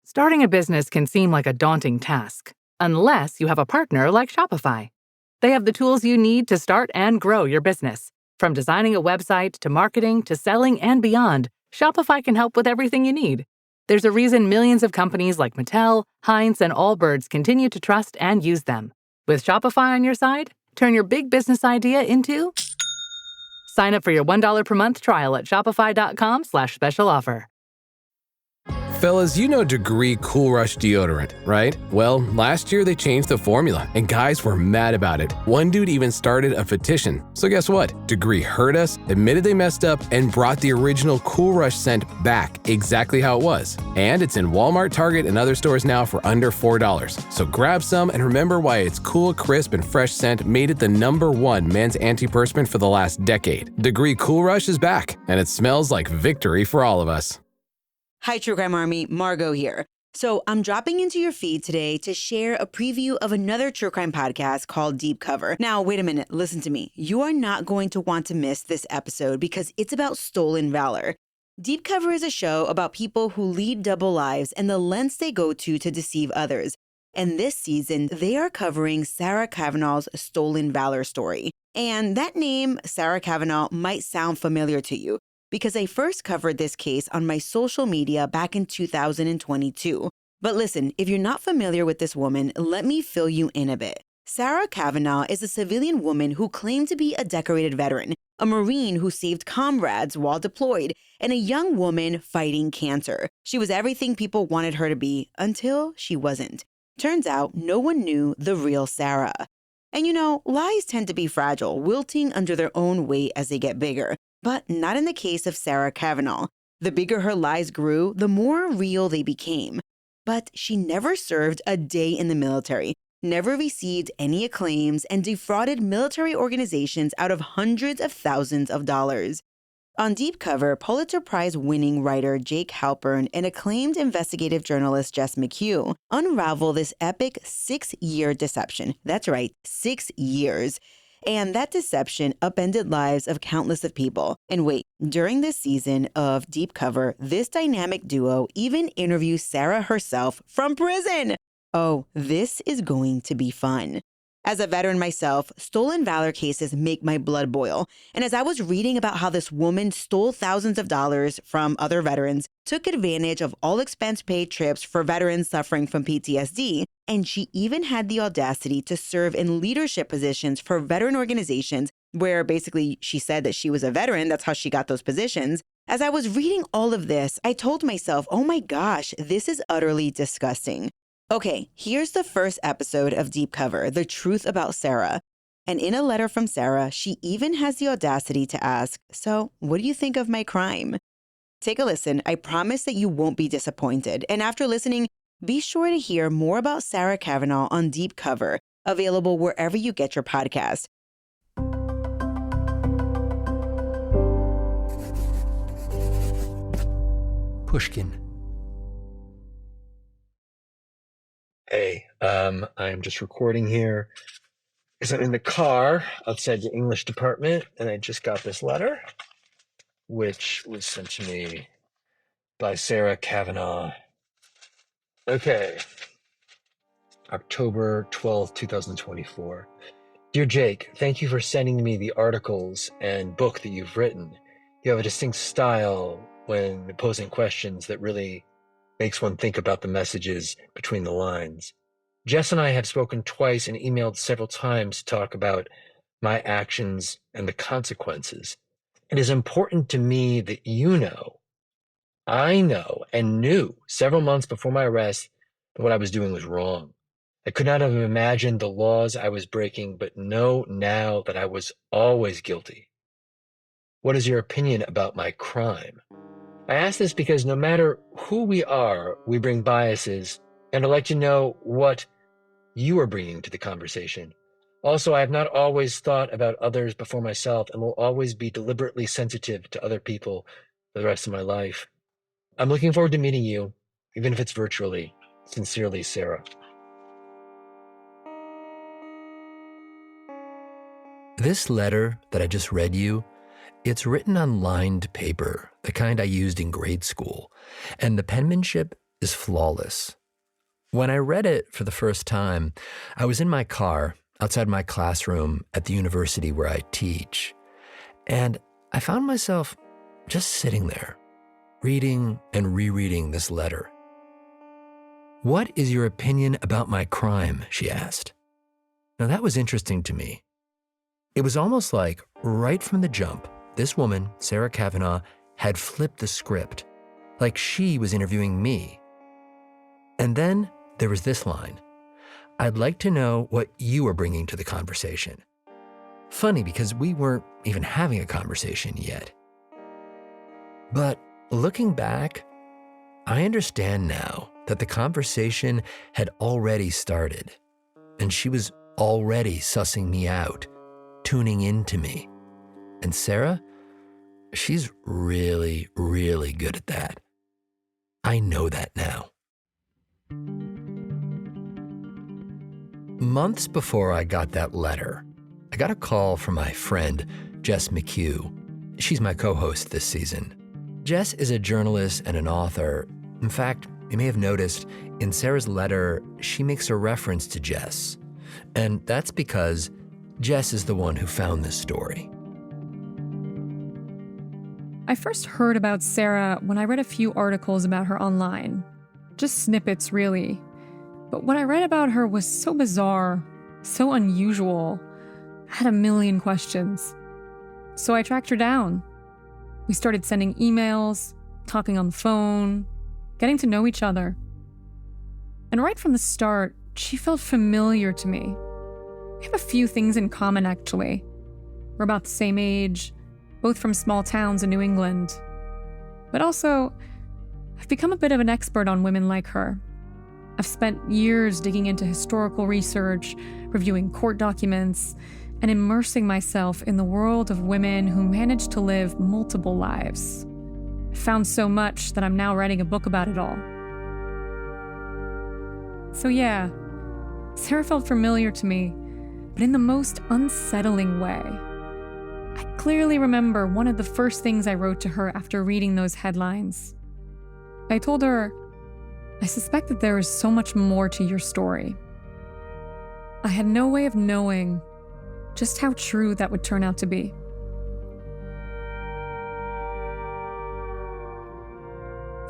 Starting a business can seem like a daunting task, unless you have a partner like Shopify. They have the tools you need to start and grow your business. From designing a website to marketing to selling and beyond, Shopify can help with everything you need. There's a reason millions of companies like Mattel, Heinz, and Allbirds continue to trust and use them. With Shopify on your side, turn your big business idea into... Sign up for your $1 per month trial at shopify.com/special offer. Fellas, you know Degree Cool Rush deodorant, right? Well, last year they changed the formula, and guys were mad about it. One dude even started a petition. So guess what? Degree heard us, admitted they messed up, and brought the original Cool Rush scent back exactly how it was. And it's in Walmart, Target, and other stores now for under $4. So grab some and remember why its cool, crisp, and fresh scent made it the #1 men's antiperspirant for the last decade. Degree Cool Rush is back, and it smells like victory for all of us. Hi, True Crime Army, Margot here. So I'm dropping into your feed today to share a preview of another true crime podcast called Deep Cover. Now, wait a minute, listen to me. You are not going to want to miss this episode because it's about stolen valor. Deep Cover is a show about people who lead double lives and the lengths they go to deceive others. And this season, they are covering Sarah Cavanaugh's stolen valor story. And that name, Sarah Cavanaugh, might sound familiar to you, because I first covered this case on my social media back in 2022. But listen, if you're not familiar with this woman, let me fill you in a bit. Sarah Cavanaugh is a civilian woman who claimed to be a decorated veteran, a Marine who saved comrades while deployed, and a young woman fighting cancer. She was everything people wanted her to be until she wasn't. Turns out no one knew the real Sarah. And you know, lies tend to be fragile, wilting under their own weight as they get bigger. But not in the case of Sarah Cavanaugh. The bigger her lies grew, the more real they became. But she never served a day in the military, never received any acclaims, and defrauded military organizations out of hundreds of thousands of dollars. On Deep Cover, Pulitzer Prize-winning writer Jake Halpern and acclaimed investigative journalist Jess McHugh unravel this epic 6-year deception. That's right, 6 years. And that deception upended lives of countless of people. And wait, during this season of Deep Cover, this dynamic duo even interviews Sarah herself from prison. Oh, this is going to be fun. As a veteran myself, stolen valor cases make my blood boil. And as I was reading about how this woman stole thousands of dollars from other veterans, took advantage of all expense-paid trips for veterans suffering from PTSD, and she even had the audacity to serve in leadership positions for veteran organizations where basically she said that she was a veteran. That's how she got those positions. As I was reading all of this, I told myself, oh my gosh, this is utterly disgusting. Okay, here's the first episode of Deep Cover, The Truth About Sarah. And in a letter from Sarah, she even has the audacity to ask, so what do you think of my crime? Take a listen. I promise that you won't be disappointed. And after listening, be sure to hear more about Sarah Cavanaugh on Deep Cover, available wherever you get your podcast. Pushkin. Hey, I'm just recording here because I'm in the car outside the English department, and I just got this letter, which was sent to me by Sarah Cavanaugh. Okay. October 12th, 2024. Dear Jake, thank you for sending me the articles and book that you've written. You have a distinct style when posing questions that really makes one think about the messages between the lines. Jess and I have spoken twice and emailed several times to talk about my actions and the consequences. It is important to me that you know, I know and knew several months before my arrest that what I was doing was wrong. I could not have imagined the laws I was breaking, but know now that I was always guilty. What is your opinion about my crime? I ask this because no matter who we are, we bring biases, and I'd like to know what you are bringing to the conversation. Also, I have not always thought about others before myself and will always be deliberately sensitive to other people for the rest of my life. I'm looking forward to meeting you, even if it's virtually. Sincerely, Sarah. This letter that I just read you, it's written on lined paper, the kind I used in grade school, and the penmanship is flawless. When I read it for the first time, I was in my car outside my classroom at the university where I teach, and I found myself just sitting there, reading and rereading this letter. "What is your opinion about my crime?" she asked. Now that was interesting to me. It was almost like right from the jump, this woman, Sarah Cavanaugh, had flipped the script, like she was interviewing me. And then there was this line: "I'd like to know what you are bringing to the conversation." Funny, because we weren't even having a conversation yet. But looking back, I understand now that the conversation had already started, and she was already sussing me out, tuning into me. And Sarah, she's really, really good at that. I know that now. Months before I got that letter, I got a call from my friend, Jess McHugh. She's my co-host this season. Jess is a journalist and an author. In fact, you may have noticed in Sarah's letter, she makes a reference to Jess. And that's because Jess is the one who found this story. I first heard about Sarah when I read a few articles about her online. Just snippets, really. But what I read about her was so bizarre, so unusual. I had a million questions. So I tracked her down. We started sending emails, talking on the phone, getting to know each other. And right from the start, she felt familiar to me. We have a few things in common, actually. We're about the same age, both from small towns in New England. But also, I've become a bit of an expert on women like her. I've spent years digging into historical research, reviewing court documents, and immersing myself in the world of women who managed to live multiple lives. I found so much that I'm now writing a book about it all. So yeah, Sarah felt familiar to me, but in the most unsettling way. I clearly remember one of the first things I wrote to her after reading those headlines. I told her, "I suspect that there is so much more to your story." I had no way of knowing just how true that would turn out to be.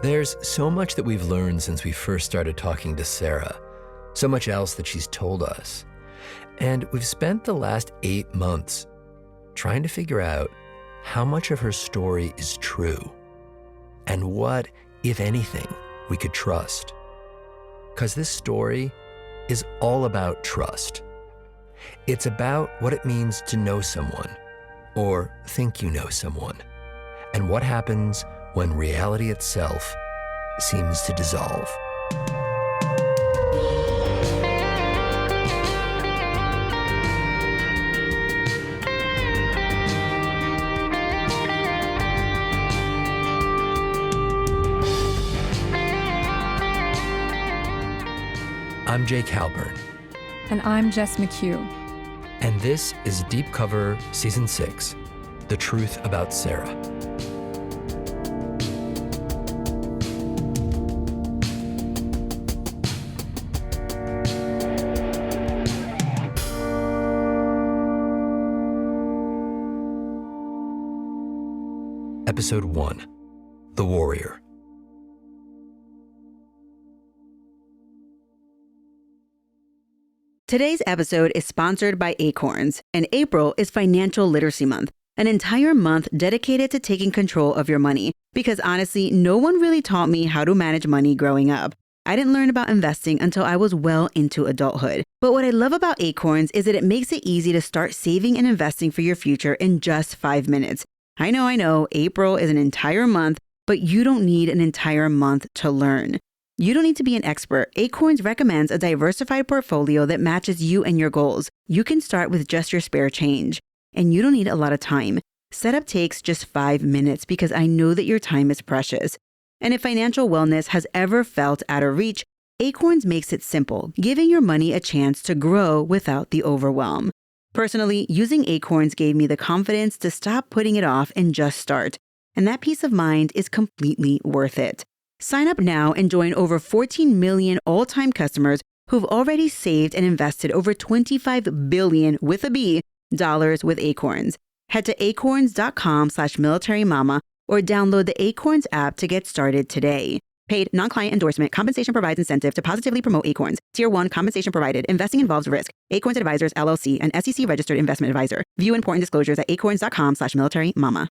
There's so much that we've learned since we first started talking to Sarah, so much else that she's told us. And we've spent the last 8 months trying to figure out how much of her story is true and what, if anything, we could trust. Because this story is all about trust. It's about what it means to know someone or think you know someone, and what happens when reality itself seems to dissolve. I'm Jake Halpern. And I'm Jess McHugh. And this is Deep Cover Season 6, The Truth About Sarah. Episode 1, The Warrior. Today's episode is sponsored by Acorns, and April is Financial Literacy Month, an entire month dedicated to taking control of your money. Because honestly, no one really taught me how to manage money growing up. I didn't learn about investing until I was well into adulthood. But what I love about Acorns is that it makes it easy to start saving and investing for your future in just 5 minutes. I know, April is an entire month, but you don't need an entire month to learn. You don't need to be an expert. Acorns recommends a diversified portfolio that matches you and your goals. You can start with just your spare change, and you don't need a lot of time. Setup takes just 5 minutes because I know that your time is precious. And if financial wellness has ever felt out of reach, Acorns makes it simple, giving your money a chance to grow without the overwhelm. Personally, using Acorns gave me the confidence to stop putting it off and just start. And that peace of mind is completely worth it. Sign up now and join over 14 million all-time customers who've already saved and invested over $25 billion with a B dollars with Acorns. Head to acorns.com/militarymama or download the Acorns app to get started today. Paid non-client endorsement. Compensation provides incentive to positively promote Acorns. Tier 1 compensation provided. Investing involves risk. Acorns Advisors, LLC, an SEC registered investment advisor. View important disclosures at acorns.com/militarymama.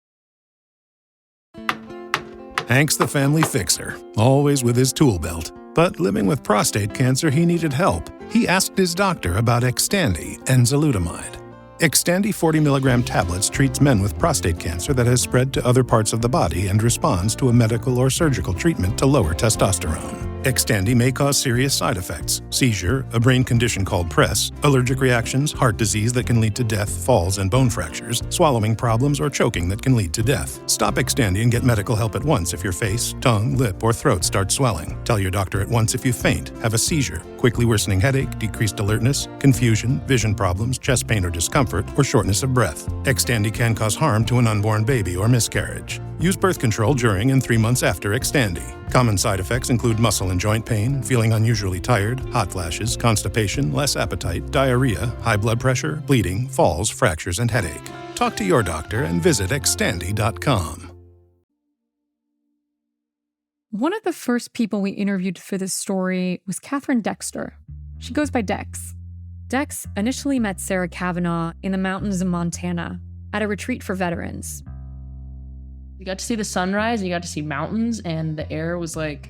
Hank's the family fixer, always with his tool belt. But living with prostate cancer, he needed help. He asked his doctor about Xtandi and enzalutamide. Xtandi 40 milligram tablets treats men with prostate cancer that has spread to other parts of the body and responds to a medical or surgical treatment to lower testosterone. Xtandi may cause serious side effects: seizure, a brain condition called PRESS, allergic reactions, heart disease that can lead to death, falls and bone fractures, swallowing problems, or choking that can lead to death. Stop Xtandi and get medical help at once if your face, tongue, lip, or throat start swelling. Tell your doctor at once if you faint, have a seizure, quickly worsening headache, decreased alertness, confusion, vision problems, chest pain or discomfort, or shortness of breath. Xtandi can cause harm to an unborn baby or miscarriage. Use birth control during and 3 months after Xtandi. Common side effects include muscle and joint pain, feeling unusually tired, hot flashes, constipation, less appetite, diarrhea, high blood pressure, bleeding, falls, fractures, and headache. Talk to your doctor and visit Xtandi.com. One of the first people we interviewed for this story was Catherine Dexter. She goes by Dex. Dex initially met Sarah Cavanaugh in the mountains of Montana at a retreat for veterans. You got to see the sunrise, and you got to see mountains, and the air was like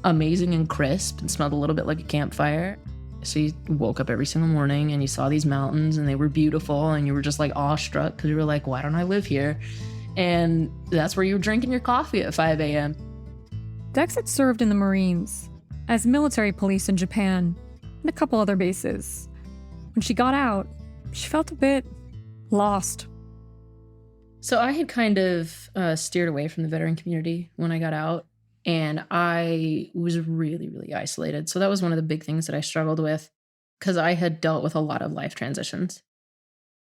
amazing and crisp and smelled a little bit like a campfire. So you woke up every single morning and you saw these mountains and they were beautiful and you were just like awestruck because you were like, why don't I live here? And that's where you were drinking your coffee at 5 a.m. Dex had served in the Marines, as military police in Japan, and a couple other bases. When she got out, she felt a bit lost. So I had kind of steered away from the veteran community when I got out, and I was really, really isolated. So that was one of the big things that I struggled with because I had dealt with a lot of life transitions.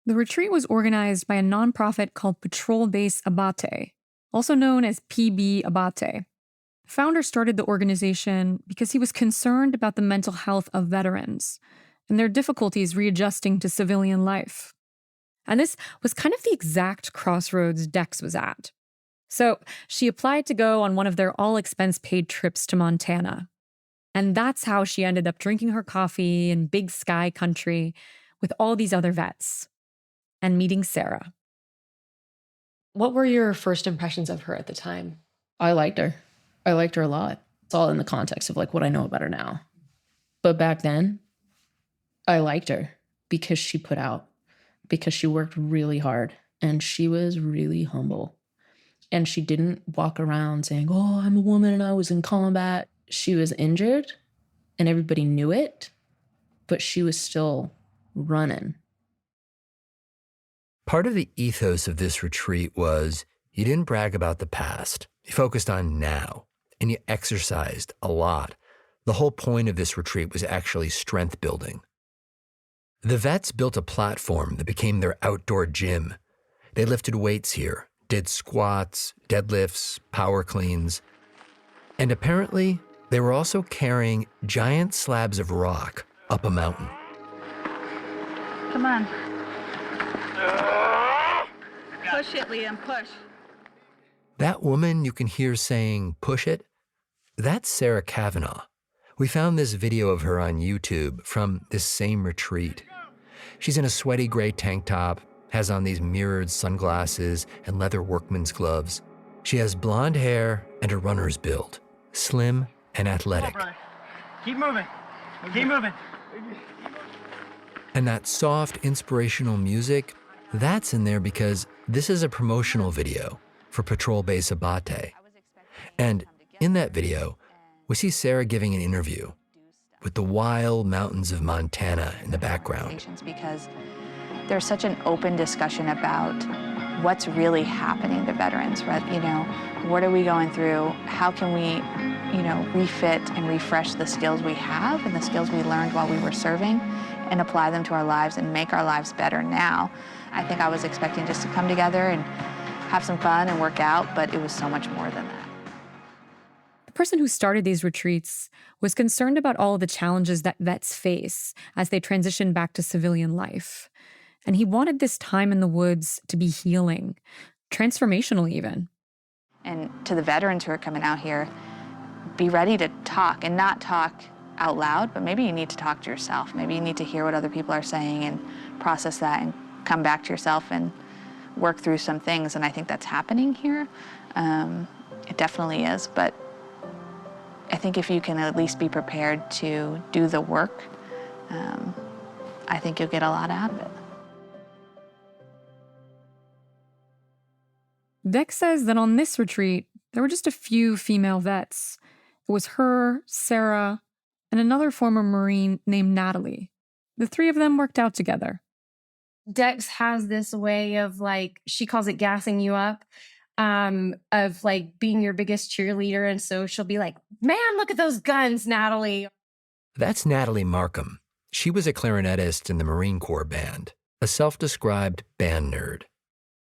The retreat was organized by a nonprofit called Patrol Base Abate, also known as PB Abate. The founder started the organization because he was concerned about the mental health of veterans and their difficulties readjusting to civilian life. And this was kind of the exact crossroads Dex was at. So she applied to go on one of their all-expense-paid trips to Montana. And that's how she ended up drinking her coffee in Big Sky country with all these other vets and meeting Sarah. What were your first impressions of her at the time? I liked her. I liked her a lot. It's all in the context of like what I know about her now. But back then, I liked her because she put out, because she worked really hard and she was really humble. And she didn't walk around saying, oh, I'm a woman and I was in combat. She was injured and everybody knew it, but she was still running. Part of the ethos of this retreat was you didn't brag about the past. You focused on now, and you exercised a lot. The whole point of this retreat was actually strength building. The vets built a platform that became their outdoor gym. They lifted weights here, did squats, deadlifts, power cleans. And apparently, they were also carrying giant slabs of rock up a mountain. Come on. Push it, Liam, push. That woman you can hear saying, push it, that's Sarah Cavanaugh. We found this video of her on YouTube from this same retreat. She's in a sweaty gray tank top, has on these mirrored sunglasses and leather workman's gloves. She has blonde hair and a runner's build, slim and athletic. Come on, brother. Keep moving. Keep moving. And that soft, inspirational music, that's in there because this is a promotional video for Patrol Base Abate. And in that video, we see Sarah giving an interview with the wild mountains of Montana in the background. Because there's such an open discussion about what's really happening to veterans, right? You know, what are we going through? How can we, refit and refresh the skills we have and the skills we learned while we were serving and apply them to our lives and make our lives better now? I think I was expecting just to come together and have some fun and work out, but it was so much more than that. The person who started these retreats was concerned about all of the challenges that vets face as they transition back to civilian life. And he wanted this time in the woods to be healing, transformational even. And to the veterans who are coming out here, be ready to talk, and not talk out loud, but maybe you need to talk to yourself. Maybe you need to hear what other people are saying and process that and come back to yourself and work through some things. And I think that's happening here. It definitely is, but I think if you can at least be prepared to do the work, I think you'll get a lot out of it. Dex says that on this retreat, there were just a few female vets. It was her, Sarah, and another former Marine named Natalie. The three of them worked out together. Dex has this way of, like, she calls it gassing you up, of like being your biggest cheerleader. And so she'll be like, man, look at those guns, Natalie. That's Natalie Markham. She was a clarinetist in the Marine Corps band, a self-described band nerd.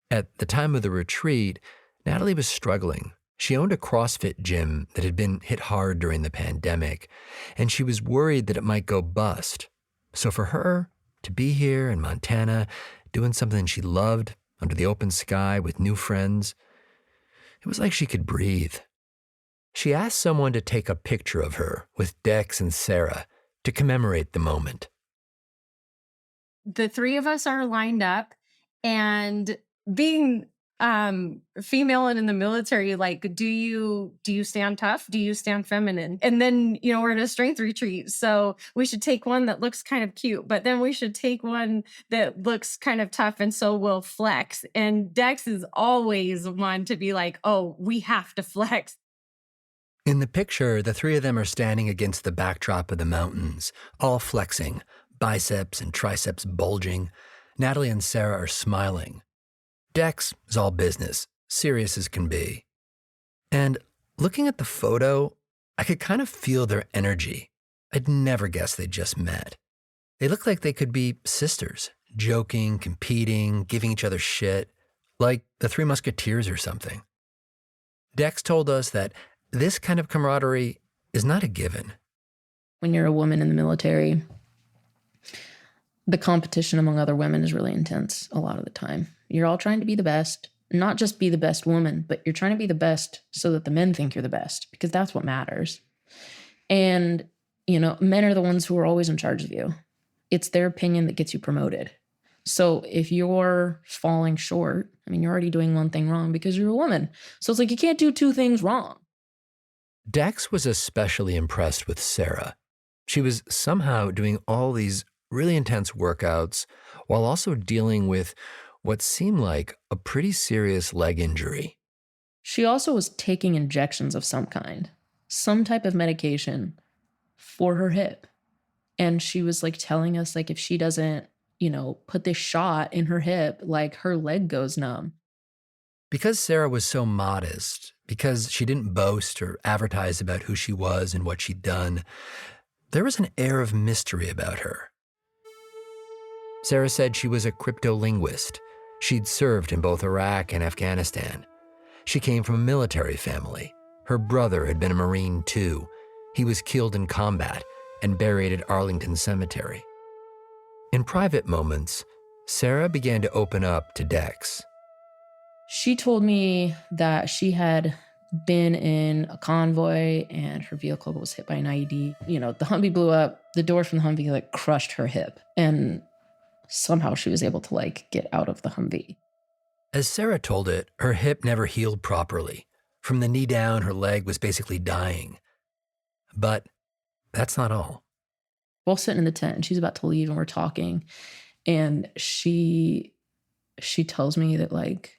At the time of the retreat, Natalie was struggling. She owned a CrossFit gym that had been hit hard during the pandemic, and she was worried that it might go bust. So for her to be here in Montana, doing something she loved under the open sky with new friends, it was like she could breathe. She asked someone to take a picture of her with Dex and Sarah to commemorate the moment. The three of us are lined up, and being female and in the military, like, do you stand tough? Do you stand feminine? And then, we're in a strength retreat, so we should take one that looks kind of cute, but then we should take one that looks kind of tough, and so we'll flex. And Dex is always one to be like, oh, we have to flex. In the picture, the three of them are standing against the backdrop of the mountains, all flexing, biceps and triceps bulging. Natalie and Sarah are smiling. Dex is all business, serious as can be. And looking at the photo, I could kind of feel their energy. I'd never guessed they'd just met. They look like they could be sisters, joking, competing, giving each other shit, like the Three Musketeers or something. Dex told us that this kind of camaraderie is not a given. When you're a woman in the military, the competition among other women is really intense a lot of the time. You're all trying to be the best, not just be the best woman, but you're trying to be the best so that the men think you're the best, because that's what matters. And, men are the ones who are always in charge of you. It's their opinion that gets you promoted. So if you're falling short, you're already doing one thing wrong because you're a woman. So it's like you can't do two things wrong. Dex was especially impressed with Sarah. She was somehow doing all these really intense workouts while also dealing with what seemed like a pretty serious leg injury. She also was taking injections of some kind, some type of medication for her hip. And she was telling us if she doesn't, put this shot in her hip, her leg goes numb. Because Sarah was so modest, because she didn't boast or advertise about who she was and what she'd done, there was an air of mystery about her. Sarah said she was a cryptolinguist. She'd served in both Iraq and Afghanistan. She came from a military family. Her brother had been a Marine too. He was killed in combat and buried at Arlington Cemetery. In private moments, Sarah began to open up to Dex. She told me that she had been in a convoy and her vehicle was hit by an IED. The Humvee blew up. The door from the Humvee crushed her hip. And somehow she was able to get out of the Humvee. As Sarah told it, her hip never healed properly. From the knee down, her leg was basically dying. But that's not all. We're all sitting in the tent and she's about to leave and we're talking. And she tells me that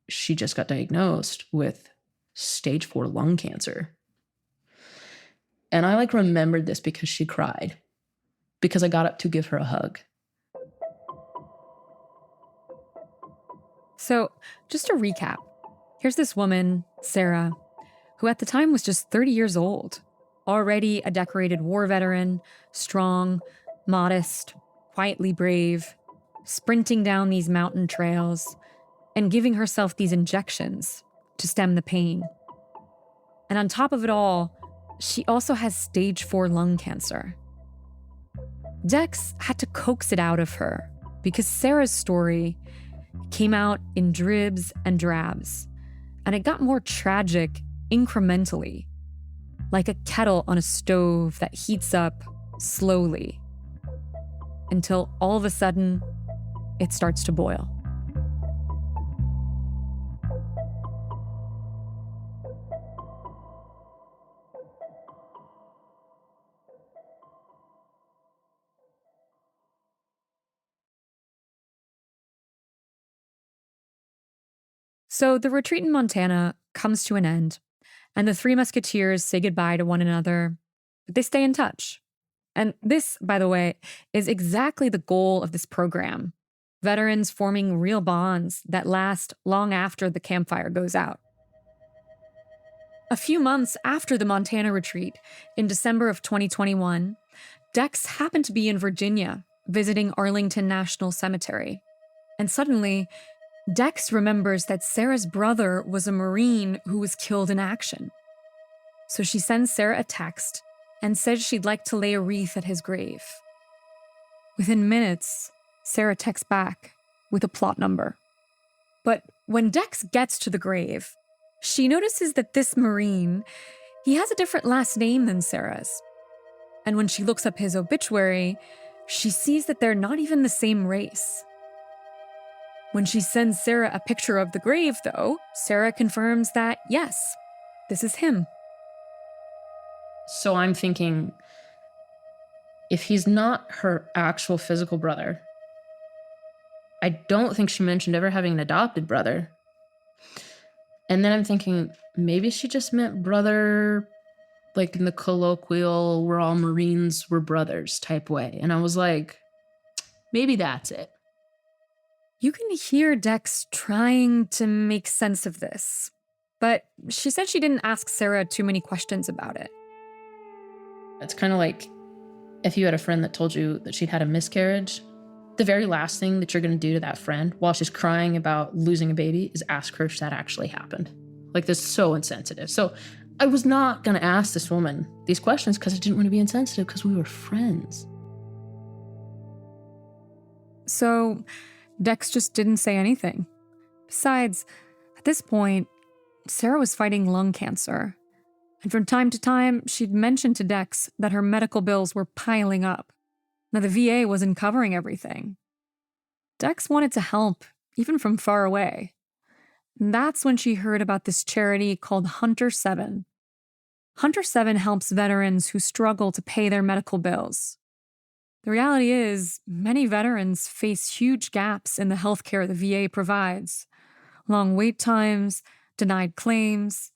she just got diagnosed with stage 4 lung cancer. And I remembered this because she cried. Because I got up to give her a hug. So, just to recap, here's this woman, Sarah, who at the time was just 30 years old, already a decorated war veteran, strong, modest, quietly brave, sprinting down these mountain trails, and giving herself these injections to stem the pain. And on top of it all, she also has stage 4 lung cancer. Dex had to coax it out of her because Sarah's story came out in dribs and drabs, and it got more tragic incrementally, like a kettle on a stove that heats up slowly until all of a sudden it starts to boil. So the retreat in Montana comes to an end, and the three musketeers say goodbye to one another, but they stay in touch. And this, by the way, is exactly the goal of this program. Veterans forming real bonds that last long after the campfire goes out. A few months after the Montana retreat, in December of 2021, Dex happened to be in Virginia visiting Arlington National Cemetery. And suddenly, Dex remembers that Sarah's brother was a Marine who was killed in action. So she sends Sarah a text and says she'd like to lay a wreath at his grave. Within minutes, Sarah texts back with a plot number. But when Dex gets to the grave, she notices that this Marine, he has a different last name than Sarah's. And when she looks up his obituary, she sees that they're not even the same race. When she sends Sarah a picture of the grave, though, Sarah confirms that, yes, this is him. So I'm thinking, if he's not her actual physical brother, I don't think she mentioned ever having an adopted brother. And then I'm thinking, maybe she just meant brother, like in the colloquial, we're all Marines, we're brothers type way. And I was like, maybe that's it. You can hear Dex trying to make sense of this, but she said she didn't ask Sarah too many questions about it. It's kind of like if you had a friend that told you that she'd had a miscarriage, the very last thing that you're going to do to that friend while she's crying about losing a baby is ask her if that actually happened. Like, this is so insensitive. So I was not going to ask this woman these questions because I didn't want to be insensitive because we were friends. So Dex just didn't say anything. Besides, at this point, Sarah was fighting lung cancer. And from time to time, she'd mentioned to Dex that her medical bills were piling up. Now, the VA wasn't covering everything. Dex wanted to help, even from far away. And that's when she heard about this charity called Hunter 7. Hunter 7 helps veterans who struggle to pay their medical bills. The reality is, many veterans face huge gaps in the healthcare the VA provides. Long wait times, denied claims,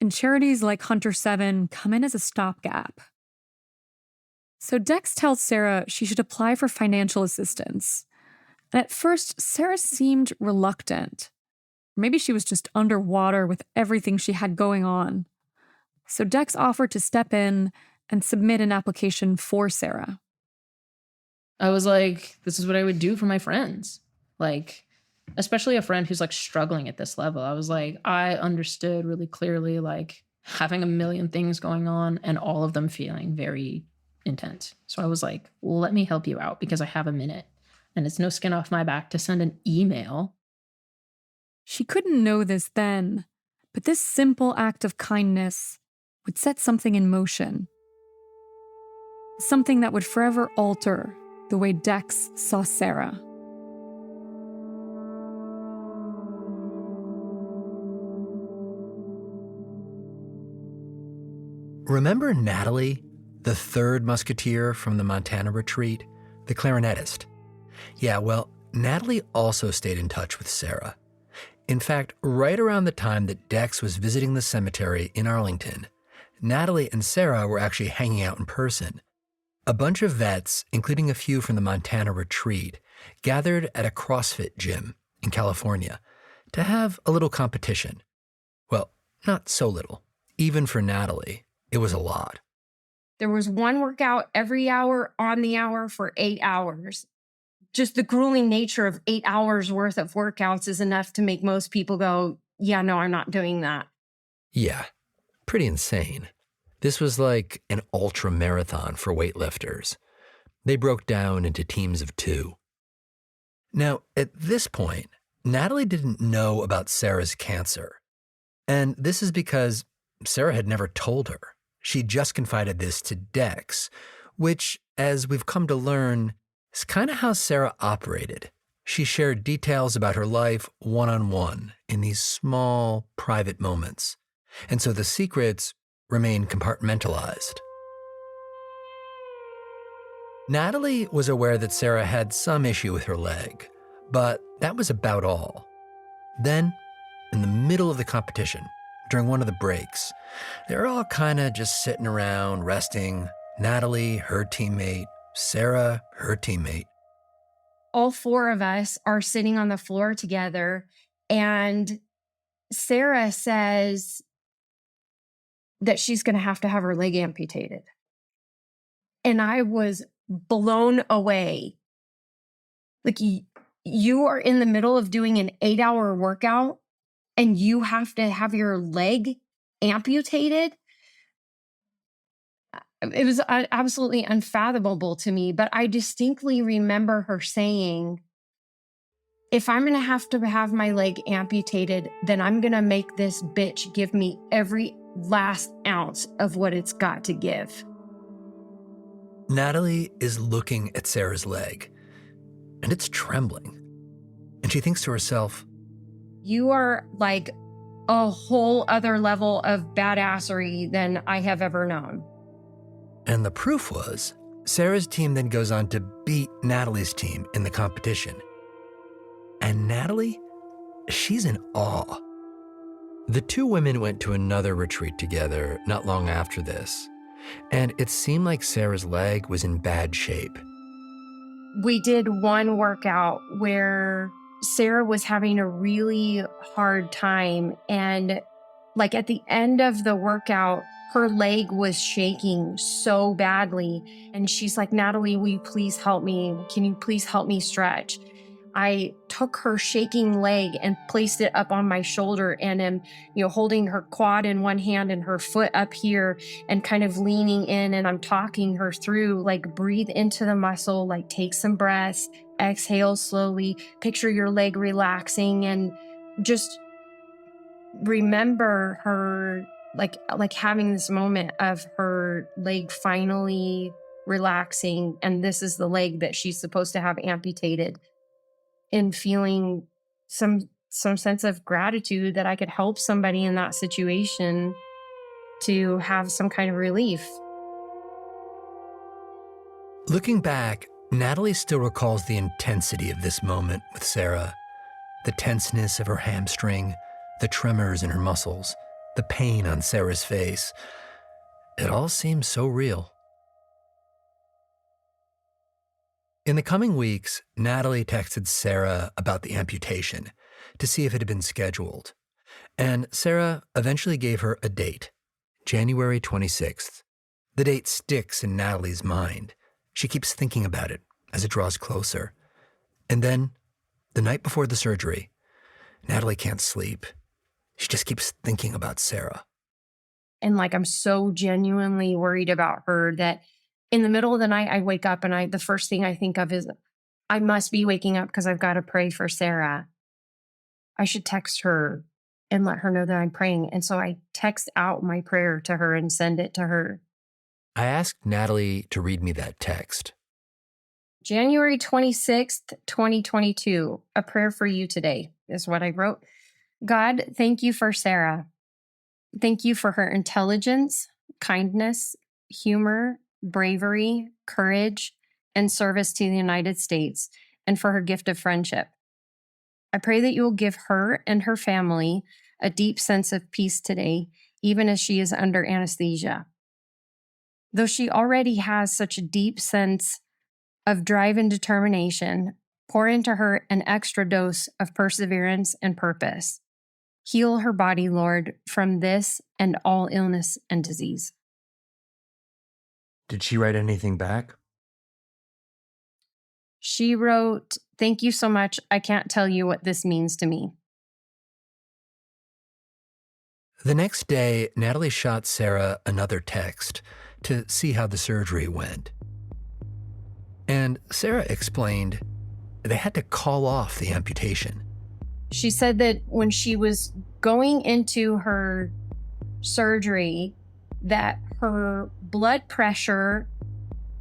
and charities like Hunter 7 come in as a stopgap. So Dex tells Sarah she should apply for financial assistance. And at first, Sarah seemed reluctant. Maybe she was just underwater with everything she had going on. So Dex offered to step in and submit an application for Sarah. I was like, this is what I would do for my friends. Like, especially a friend who's like struggling at this level. I was like, I understood really clearly, like having a million things going on and all of them feeling very intense. So I was like, let me help you out because I have a minute and it's no skin off my back to send an email. She couldn't know this then, but this simple act of kindness would set something in motion. Something that would forever alter the way Dex saw Sarah. Remember Natalie, the third musketeer from the Montana retreat, the clarinetist? Yeah, well, Natalie also stayed in touch with Sarah. In fact, right around the time that Dex was visiting the cemetery in Arlington, Natalie and Sarah were actually hanging out in person. A bunch of vets, including a few from the Montana retreat, gathered at a CrossFit gym in California to have a little competition. Well, not so little. Even for Natalie, it was a lot. There was one workout every hour on the hour for 8 hours. Just the grueling nature of 8 hours worth of workouts is enough to make most people go, yeah, no, I'm not doing that. Yeah. pretty insane. This was like an ultra marathon for weightlifters. They broke down into teams of 2. Now, at this point, Natalie didn't know about Sarah's cancer. And this is because Sarah had never told her. She just confided this to Dex, which, as we've come to learn, is kind of how Sarah operated. She shared details about her life one-on-one in these small, private moments. And so the secrets remained compartmentalized. Natalie was aware that Sarah had some issue with her leg, but that was about all. Then, in the middle of the competition, during one of the breaks, they were all kind of just sitting around, resting. Natalie, her teammate, Sarah, her teammate. All 4 of us are sitting on the floor together, and Sarah says that she's going to have her leg amputated. And I was blown away. Like, you are in the middle of doing an 8-hour workout and you have to have your leg amputated. It was absolutely unfathomable to me, but I distinctly remember her saying, if I'm going to have my leg amputated, then I'm going to make this bitch give me every last ounce of what it's got to give. Natalie is looking at Sarah's leg, and it's trembling. And she thinks to herself, you are like a whole other level of badassery than I have ever known. And the proof was, Sarah's team then goes on to beat Natalie's team in the competition. And Natalie, she's in awe. The 2 women went to another retreat together not long after this, and it seemed like Sarah's leg was in bad shape. We did one workout where Sarah was having a really hard time, and like at the end of the workout, her leg was shaking so badly. And she's like, Natalie, will you please help me? Can you please help me stretch? I took her shaking leg and placed it up on my shoulder and am, holding her quad in one hand and her foot up here and kind of leaning in, and I'm talking her through, like, breathe into the muscle, like take some breaths, exhale slowly, picture your leg relaxing, and just remember her like having this moment of her leg finally relaxing, and this is the leg that she's supposed to have amputated, and feeling some sense of gratitude that I could help somebody in that situation to have some kind of relief. Looking back, Natalie still recalls the intensity of this moment with Sarah, the tenseness of her hamstring, the tremors in her muscles, the pain on Sarah's face. It all seems so real. In the coming weeks, Natalie texted Sarah about the amputation to see if it had been scheduled. And Sarah eventually gave her a date, January 26th. The date sticks in Natalie's mind. She keeps thinking about it as it draws closer. And then, the night before the surgery, Natalie can't sleep. She just keeps thinking about Sarah. And I'm so genuinely worried about her that in the middle of the night, I wake up and the first thing I think of is, I must be waking up because I've got to pray for Sarah. I should text her and let her know that I'm praying. And so I text out my prayer to her and send it to her. I asked Natalie to read me that text. January 26th, 2022, a prayer for you today is what I wrote. God, thank you for Sarah. Thank you for her intelligence, kindness, humor, bravery, courage, and service to the United States, and for her gift of friendship. I pray that you will give her and her family a deep sense of peace today, even as she is under anesthesia. Though she already has such a deep sense of drive and determination, pour into her an extra dose of perseverance and purpose. Heal her body, Lord, from this and all illness and disease. Did she write anything back? She wrote, thank you so much. I can't tell you what this means to me. The next day, Natalie shot Sarah another text to see how the surgery went. And Sarah explained they had to call off the amputation. She said that when she was going into her surgery, that her blood pressure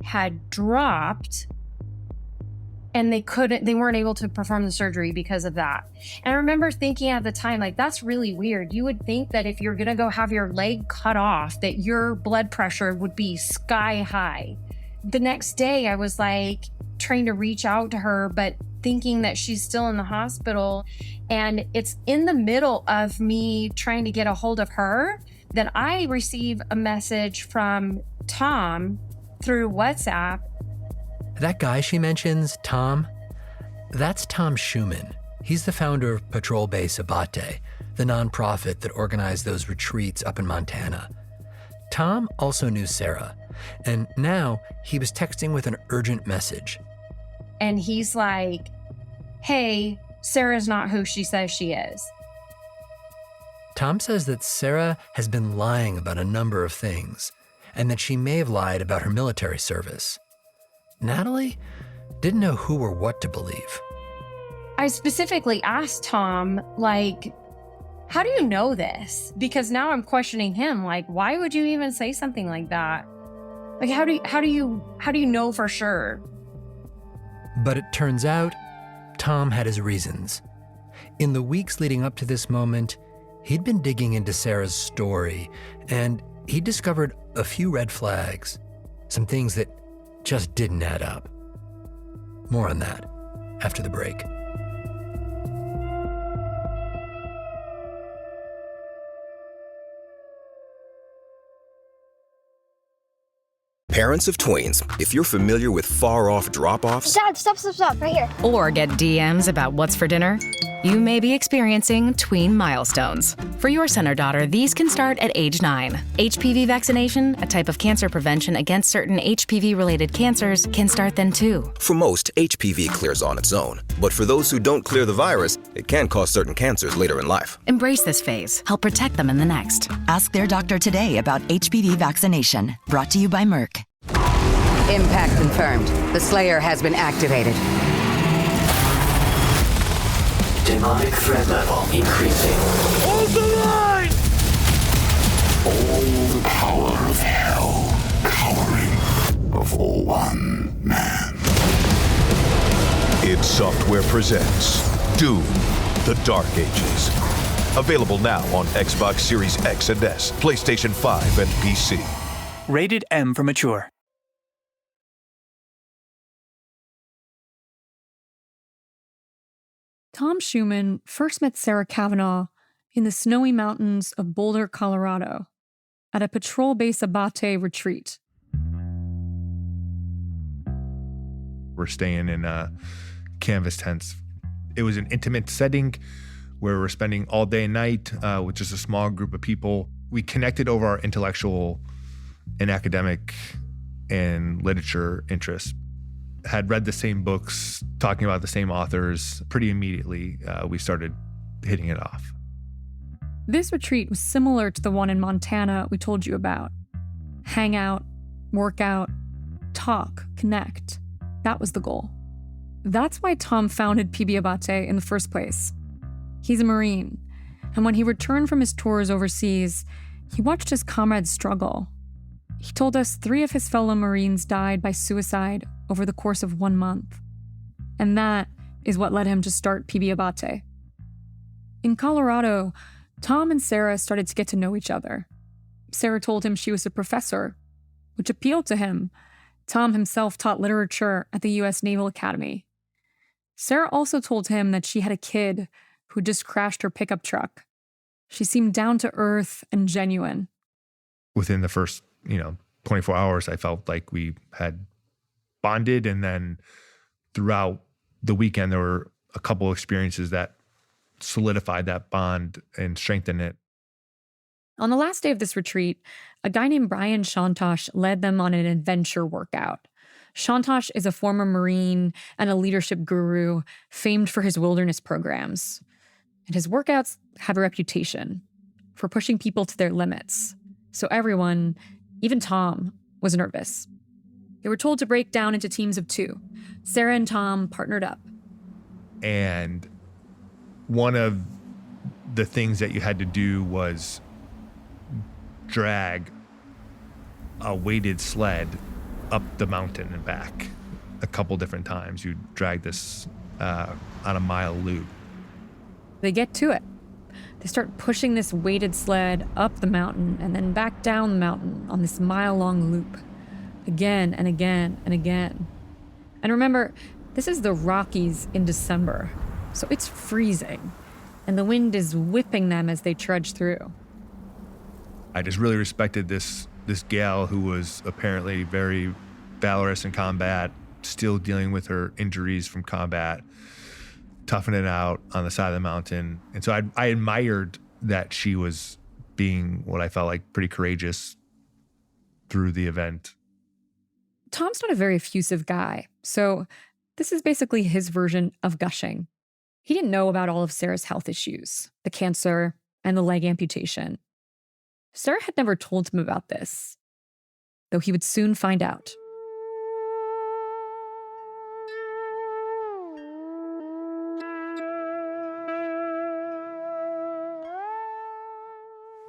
had dropped and they weren't able to perform the surgery because of that. And I remember thinking at the time, like, that's really weird. You would think that if you're gonna go have your leg cut off, that your blood pressure would be sky high. The next day I was like trying to reach out to her, but thinking that she's still in the hospital. And it's in the middle of me trying to get a hold of her that I receive a message from Tom through WhatsApp. That guy she mentions, Tom, that's Tom Schumann. He's the founder of Patrol Base Abate, the nonprofit that organized those retreats up in Montana. Tom also knew Sarah, and now he was texting with an urgent message. And he's like, hey, Sarah's not who she says she is. Tom says that Sarah has been lying about a number of things, and that she may have lied about her military service. Natalie didn't know who or what to believe. I specifically asked Tom, like, how do you know this? Because now I'm questioning him, like, why would you even say something like that? Like, how do you know for sure? But it turns out Tom had his reasons. In the weeks leading up to this moment, he'd been digging into Sarah's story, and he discovered a few red flags, some things that just didn't add up. More on that after the break. Parents of tweens, if you're familiar with far-off drop-offs... Dad, stop, right here. Or get DMs about what's for dinner, you may be experiencing tween milestones. For your son or daughter, these can start at age 9. HPV vaccination, a type of cancer prevention against certain HPV-related cancers, can start then too. For most, HPV clears on its own. But for those who don't clear the virus, it can cause certain cancers later in life. Embrace this phase. Help protect them in the next. Ask their doctor today about HPV vaccination. Brought to you by Merck. Impact confirmed. The Slayer has been activated. Demonic threat level increasing. Hold the line! All the power of hell cowering before one man. id Software presents Doom, The Dark Ages. Available now on Xbox Series X and S, PlayStation 5, and PC. Rated M for mature. Tom Schumann first met Sarah Cavanaugh in the snowy mountains of Boulder, Colorado, at a Patrol Base Abate retreat. We're staying in canvas tents. It was an intimate setting where we're spending all day and night with just a small group of people. We connected over our intellectual and academic and literature interests. Had read the same books, talking about the same authors. Pretty immediately, we started hitting it off. This retreat was similar to the one in Montana we told you about. Hang out, work out, talk, connect. That was the goal. That's why Tom founded PB Abate in the first place. He's a Marine, and when he returned from his tours overseas, he watched his comrades struggle. He told us 3 of his fellow Marines died by suicide over the course of 1 month. And that is what led him to start PB Abate. In Colorado, Tom and Sarah started to get to know each other. Sarah told him she was a professor, which appealed to him. Tom himself taught literature at the U.S. Naval Academy. Sarah also told him that she had a kid who just crashed her pickup truck. She seemed down to earth and genuine. Within the first 24 hours, I felt like we had bonded. And then throughout the weekend, there were a couple of experiences that solidified that bond and strengthened it. On the last day of this retreat, a guy named Brian Shantosh led them on an adventure workout. Shantosh is a former Marine and a leadership guru famed for his wilderness programs. And his workouts have a reputation. for pushing people to their limits. So everyone, even Tom, was nervous. They were told to break down into teams of 2. Sarah and Tom partnered up. And one of the things that you had to do was drag a weighted sled up the mountain and back a couple different times. You drag this on a mile loop. They get to it. They start pushing this weighted sled up the mountain and then back down the mountain on this mile-long loop. Again and again and again. And remember, this is the Rockies in December, so it's freezing, and the wind is whipping them as they trudge through. I just really respected this gal who was apparently very valorous in combat, still dealing with her injuries from combat, toughing it out on the side of the mountain. And so I admired that she was being what I felt like pretty courageous through the event. Tom's not a very effusive guy, so this is basically his version of gushing. He didn't know about all of Sarah's health issues, the cancer, and the leg amputation. Sarah had never told him about this, though he would soon find out.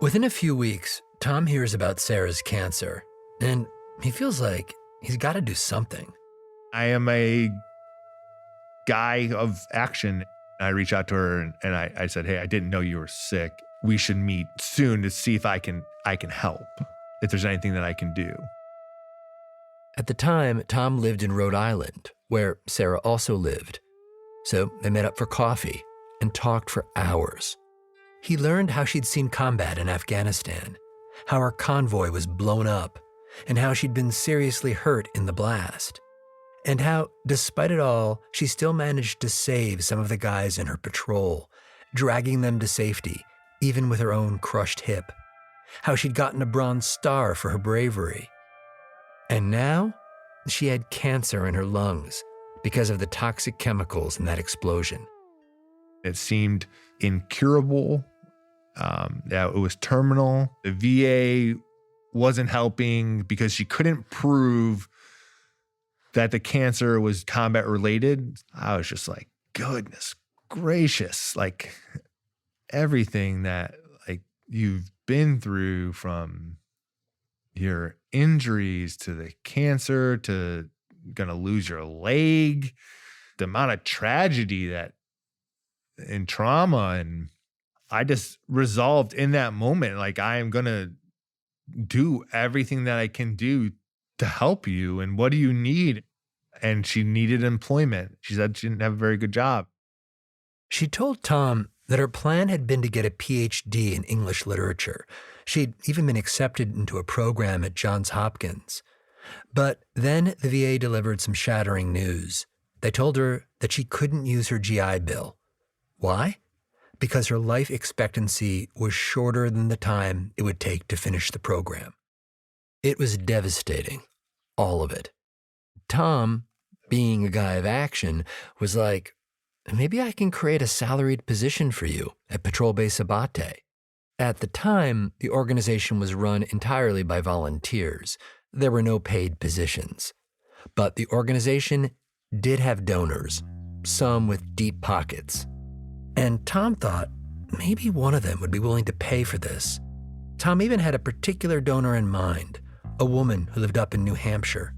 Within a few weeks, Tom hears about Sarah's cancer, and he feels like he's got to do something. I am a guy of action. I reached out to her and I said, hey, I didn't know you were sick. We should meet soon to see if I can help, if there's anything that I can do. At the time, Tom lived in Rhode Island, where Sarah also lived. So they met up for coffee and talked for hours. He learned how she'd seen combat in Afghanistan, how her convoy was blown up, and how she'd been seriously hurt in the blast, and how, despite it all, she still managed to save some of the guys in her patrol, dragging them to safety, even with her own crushed hip, how she'd gotten a Bronze Star for her bravery. And now, she had cancer in her lungs because of the toxic chemicals in that explosion. It seemed incurable. It was terminal. The VA wasn't helping because she couldn't prove that the cancer was combat related. I was just like, goodness gracious, like everything that like you've been through, from your injuries to the cancer to gonna lose your leg, the amount of tragedy that and trauma. And I just resolved in that moment, like, I am gonna do everything that I can do to help you. And what do you need? And she needed employment. She said she didn't have a very good job. She told Tom that her plan had been to get a PhD in English literature. She'd even been accepted into a program at Johns Hopkins. But then the VA delivered some shattering news. They told her that she couldn't use her GI Bill. Why? Because her life expectancy was shorter than the time it would take to finish the program. It was devastating, all of it. Tom, being a guy of action, was like, maybe I can create a salaried position for you at Patrol Base Abate. At the time, the organization was run entirely by volunteers. There were no paid positions. But the organization did have donors, some with deep pockets. And Tom thought maybe one of them would be willing to pay for this. Tom even had a particular donor in mind, a woman who lived up in New Hampshire.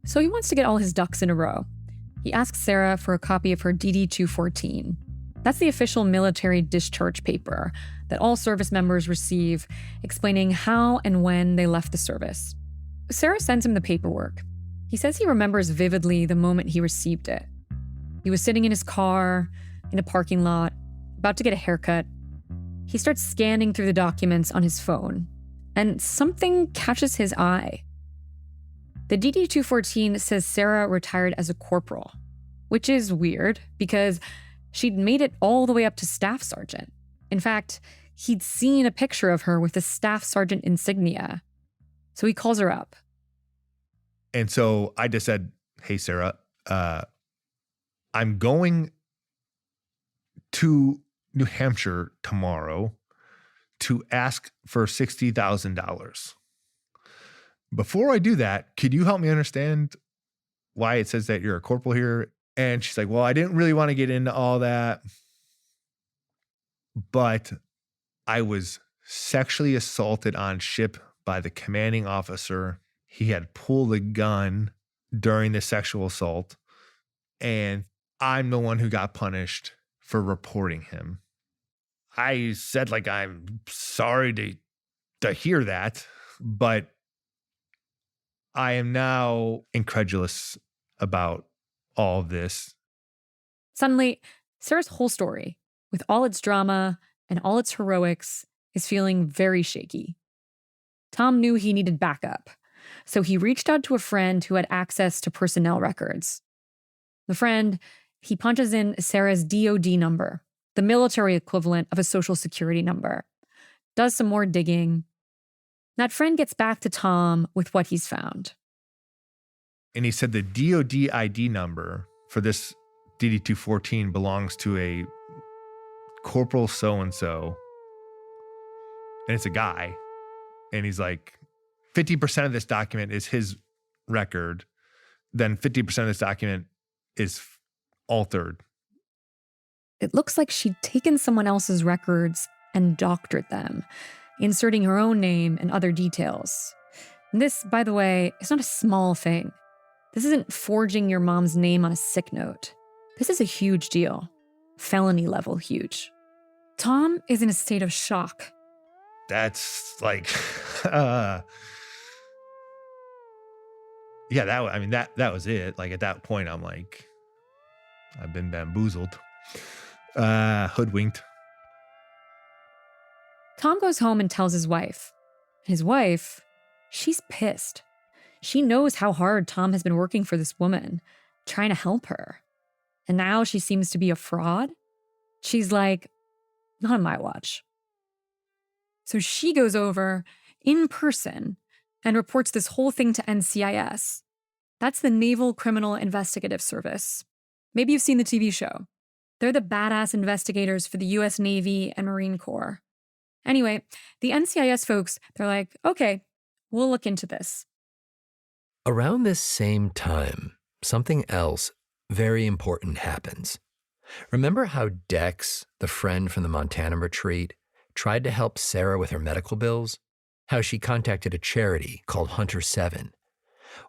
So he wants to get all his ducks in a row. He asks Sarah for a copy of her DD-214. That's the official military discharge paper that all service members receive, explaining how and when they left the service. Sarah sends him the paperwork. He says he remembers vividly the moment he received it. He was sitting in his car, in a parking lot, about to get a haircut. He starts scanning through the documents on his phone, and something catches his eye. The DD-214 says Sarah retired as a corporal, which is weird because she'd made it all the way up to staff sergeant. In fact, he'd seen a picture of her with the staff sergeant insignia. So he calls her up. And so I just said, hey, Sarah, I'm going to New Hampshire tomorrow to ask for $60,000. Before I do that, could you help me understand why it says that you're a corporal here? And she's like, well, I didn't really want to get into all that, but I was sexually assaulted on ship by the commanding officer. He had pulled a gun during the sexual assault, and I'm the one who got punished for reporting him. I said, like, I'm sorry to hear that, but I am now incredulous about all of this. Suddenly, Sarah's whole story, with all its drama and all its heroics, is feeling very shaky. Tom knew he needed backup, so he reached out to a friend who had access to personnel records. The friend, he punches in Sarah's DOD number, the military equivalent of a social security number, does some more digging. That friend gets back to Tom with what he's found. And he said the DOD ID number for this DD-214 belongs to a corporal so-and-so. And it's a guy. And he's like, 50% of this document is his record. Then 50% of this document is altered. It looks like she'd taken someone else's records and doctored them, inserting her own name and other details. And this, by the way, is not a small thing. This isn't forging your mom's name on a sick note. This is a huge deal. Felony level huge. Tom is in a state of shock. That's like, yeah, that was it. Like, at that point, I'm like, I've been bamboozled, hoodwinked. Tom goes home and tells his wife. His wife, she's pissed. She knows how hard Tom has been working for this woman, trying to help her. And now she seems to be a fraud. She's like, not on my watch. So she goes over in person and reports this whole thing to NCIS. That's the Naval Criminal Investigative Service. Maybe you've seen the TV show. They're the badass investigators for the US Navy and Marine Corps. Anyway, the NCIS folks, they're like, okay, we'll look into this. Around this same time, something else very important happens. Remember how Dex, the friend from the Montana retreat, tried to help Sarah with her medical bills? How she contacted a charity called Hunter 7.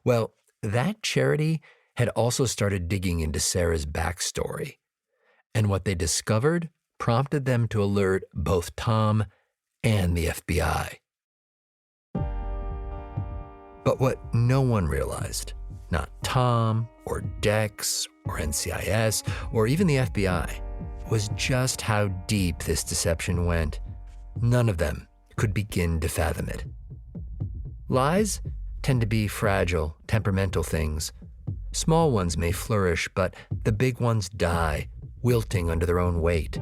Well, that charity had also started digging into Sarah's backstory. And what they discovered prompted them to alert both Tom and the FBI. But what no one realized, not Tom or Dex or NCIS or even the FBI, was just how deep this deception went. None of them could begin to fathom it. Lies tend to be fragile, temperamental things. Small ones may flourish, but the big ones die, wilting under their own weight.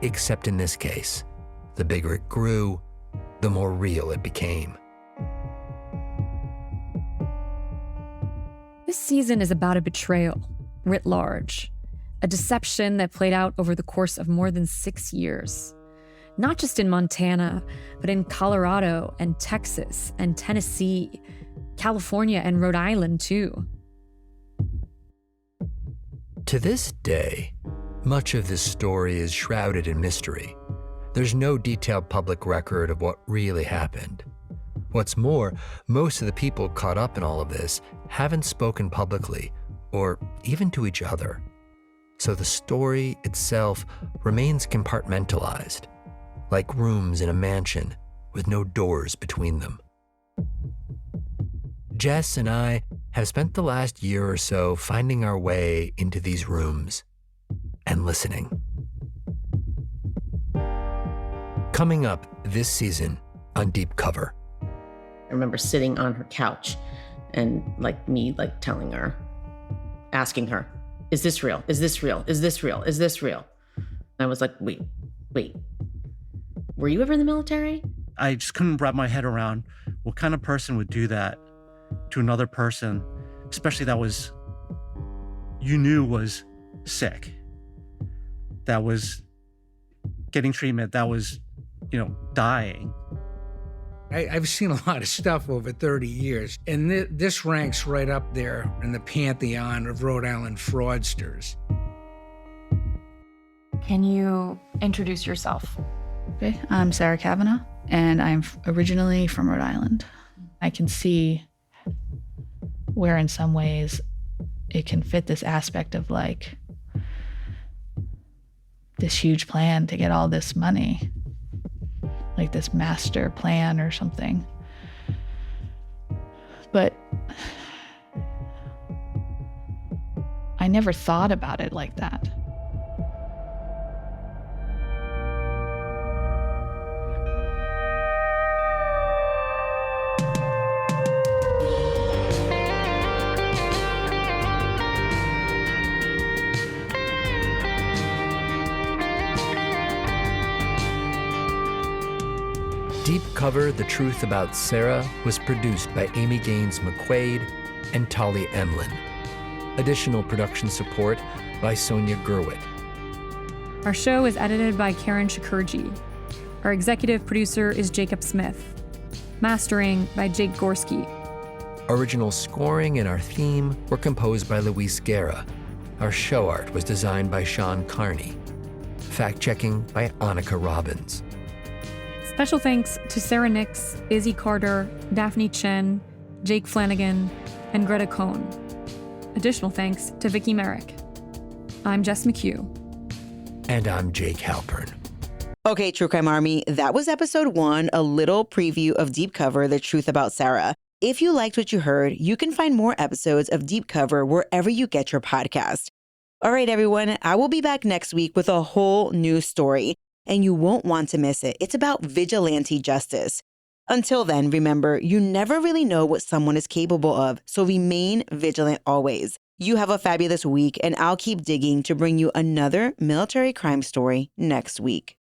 Except in this case, the bigger it grew, the more real it became. This season is about a betrayal, writ large, a deception that played out over the course of more than 6 years. Not just in Montana, but in Colorado and Texas and Tennessee, California and Rhode Island too. To this day, much of this story is shrouded in mystery. There's no detailed public record of what really happened. What's more, most of the people caught up in all of this haven't spoken publicly or even to each other. So the story itself remains compartmentalized, like rooms in a mansion with no doors between them. Jess and I have spent the last year or so finding our way into these rooms and listening. Coming up this season on Deep Cover. I remember sitting on her couch and telling her, asking her, is this real? Is this real? Is this real? Is this real? And I was like, wait, were you ever in the military? I just couldn't wrap my head around what kind of person would do that to another person, especially that was, you knew was sick, that was getting treatment, that was dying. I've seen a lot of stuff over 30 years, and this ranks right up there in the pantheon of Rhode Island fraudsters. Can you introduce yourself? Okay, I'm Sarah Cavanaugh, and I'm originally from Rhode Island. I can see where in some ways it can fit this aspect of like this huge plan to get all this money, like this master plan or something. But I never thought about it like that. Deep Cover: The Truth About Sarah was produced by Amy Gaines McQuaid and Tali Emlin. Additional production support by Sonia Gerwit. Our show is edited by Karen Shakurji. Our executive producer is Jacob Smith. Mastering by Jake Gorski. Original scoring and our theme were composed by Luis Guerra. Our show art was designed by Sean Carney. Fact-checking by Annika Robbins. Special thanks to Sarah Nix, Izzy Carter, Daphne Chen, Jake Flanagan, and Greta Cohn. Additional thanks to Vicky Merrick. I'm Jess McHugh. And I'm Jake Halpern. Okay, True Crime Army, that was episode 1, a little preview of Deep Cover: The Truth About Sarah. If you liked what you heard, you can find more episodes of Deep Cover wherever you get your podcast. All right, everyone, I will be back next week with a whole new story, and you won't want to miss it. It's about vigilante justice. Until then, remember, you never really know what someone is capable of, so remain vigilant always. You have a fabulous week, and I'll keep digging to bring you another military crime story next week.